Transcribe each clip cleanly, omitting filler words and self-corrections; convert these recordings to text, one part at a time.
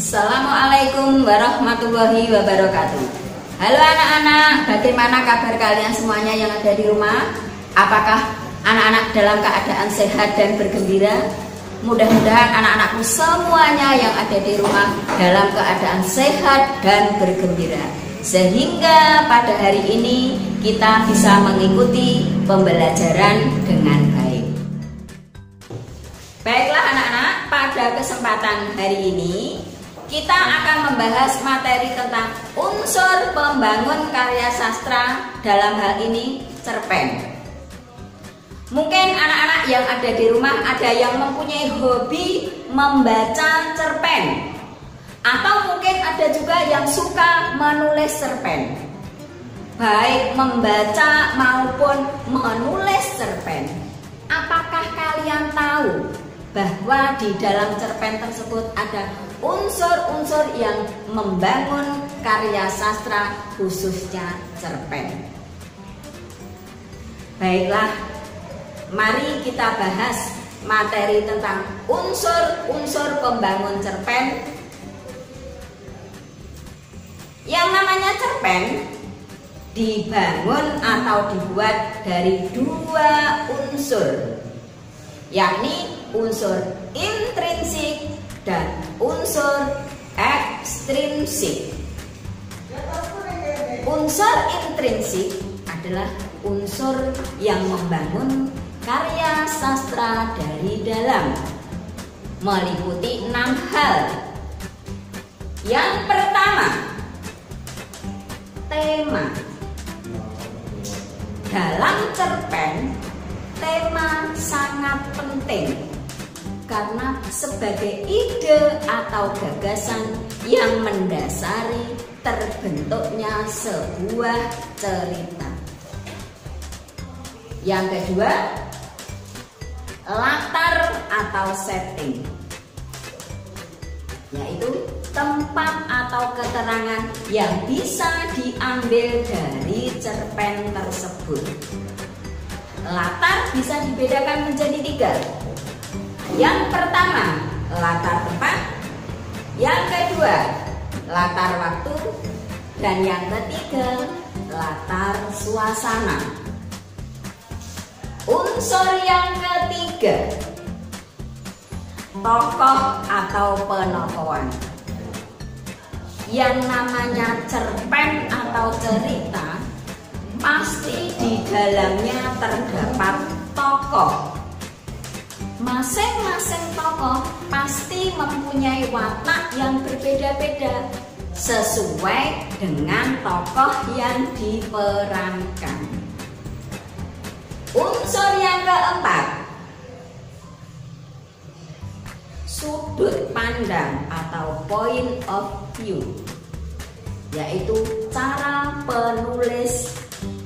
Assalamualaikum warahmatullahi wabarakatuh. Halo anak-anak, bagaimana kabar kalian semuanya yang ada di rumah? Apakah anak-anak dalam keadaan sehat dan bergembira? Mudah-mudahan anak-anakku semuanya yang ada di rumah dalam keadaan sehat dan bergembira, sehingga pada hari ini kita bisa mengikuti pembelajaran dengan baik. Baiklah anak-anak, pada kesempatan hari ini kita akan membahas materi tentang unsur pembangun karya sastra, dalam hal ini cerpen. Mungkin anak-anak yang ada di rumah ada yang mempunyai hobi membaca cerpen, atau mungkin ada juga yang suka menulis cerpen. Baik membaca maupun menulis cerpen, apakah kalian tahu bahwa di dalam cerpen tersebut ada unsur-unsur yang membangun karya sastra, khususnya cerpen? Baiklah, mari kita bahas materi tentang unsur-unsur pembangun cerpen. Yang namanya cerpen dibangun atau dibuat dari dua unsur, yakni unsur intrinsik dan unsur ekstrinsik. Unsur intrinsik adalah unsur yang membangun karya sastra dari dalam, meliputi 6 hal. Yang pertama, tema. Dalam cerpen, tema sangat penting karena sebagai ide atau gagasan yang mendasari terbentuknya sebuah cerita. Yang kedua, latar atau setting, yaitu tempat atau keterangan yang bisa diambil dari cerpen tersebut. Latar bisa dibedakan menjadi 3. Yang pertama, latar tempat. Yang kedua, latar waktu. Dan yang ketiga, latar suasana. Unsur yang ketiga, tokoh atau penokohan. Yang namanya cerpen atau cerita, pasti di dalamnya terdapat tokoh. Masing-masing tokoh pasti mempunyai watak yang berbeda-beda sesuai dengan tokoh yang diperankan. Unsur yang keempat, sudut pandang atau point of view, yaitu cara penulis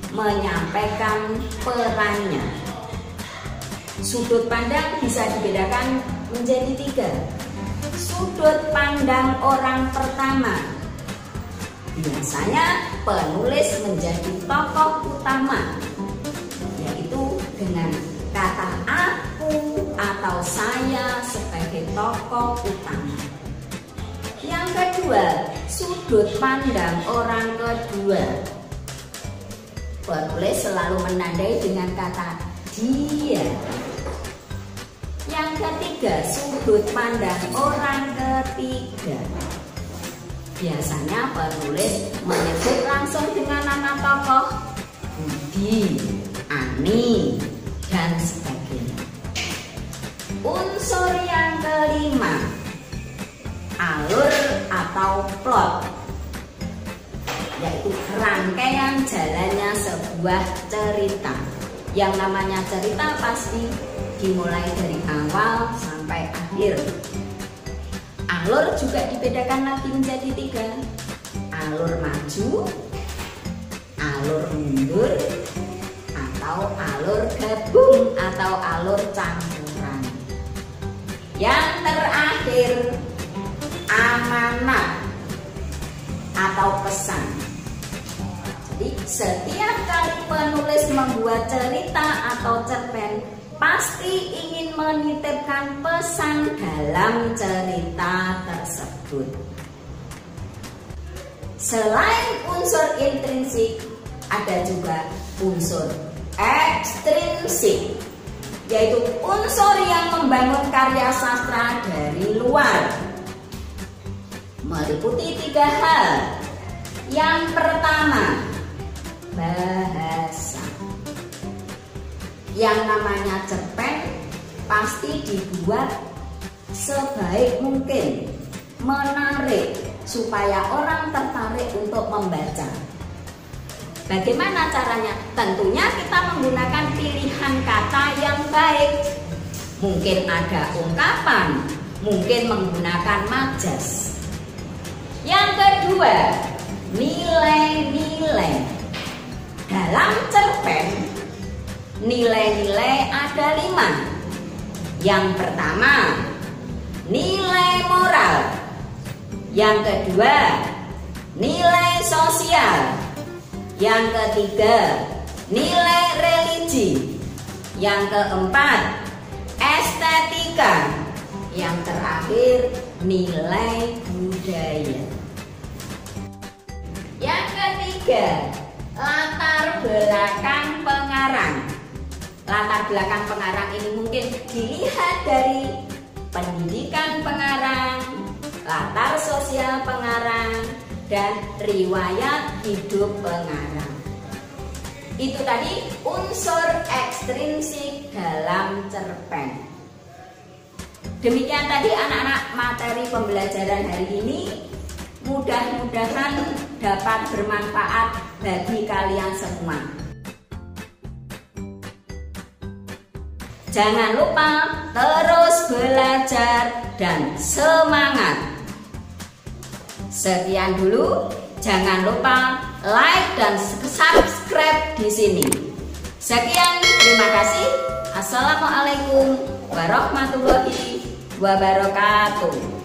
menyampaikan perannya. Sudut pandang bisa dibedakan menjadi 3. Sudut pandang orang pertama, biasanya penulis menjadi tokoh utama, yaitu dengan kata aku atau saya sebagai tokoh utama. Yang kedua, sudut pandang orang kedua, penulis selalu menandai dengan kata dia. Yang ketiga, sudut pandang orang ketiga, biasanya penulis menyebut langsung dengan nama tokoh, Budi, Ani, dan sebagainya. Unsur yang kelima, alur atau plot, yaitu rangkaian jalannya sebuah cerita. Yang namanya cerita pasti dimulai dari awal sampai akhir. Alur juga dibedakan lagi menjadi 3. Alur maju, alur mundur, atau alur gabung atau alur campuran. Yang terakhir, amanat atau pesan. Jadi setiap kali penulis membuat cerita atau cerpen, pasti ingin menitipkan pesan dalam cerita tersebut. tersebut. Selain unsur intrinsik, ada juga unsur ekstrinsik, yaitu unsur yang membangun karya sastra dari luar. Meliputi 3 hal. Yang pertama, bahasa. Yang namanya cerpen pasti dibuat sebaik mungkin, menarik, supaya orang tertarik untuk membaca. Bagaimana caranya? Tentunya kita menggunakan pilihan kata yang baik. Mungkin ada ungkapan, mungkin menggunakan majas. Yang kedua, nilai-nilai. Dalam cerpen, nilai-nilai ada 5. Yang pertama, nilai moral. Yang kedua, nilai sosial. Yang ketiga, nilai religi. Yang keempat, estetika. Yang terakhir, nilai budaya. Yang ketiga, latar belakang pengarang. Latar belakang pengarang ini mungkin dilihat dari pendidikan pengarang, latar sosial pengarang, dan riwayat hidup pengarang. Itu tadi unsur ekstrinsik dalam cerpen. Demikian tadi anak-anak materi pembelajaran hari ini. Mudah-mudahan dapat bermanfaat bagi kalian semua. Jangan lupa terus belajar dan semangat. Sekian dulu, jangan lupa like dan subscribe di sini. Sekian, terima kasih. Assalamualaikum warahmatullahi wabarakatuh.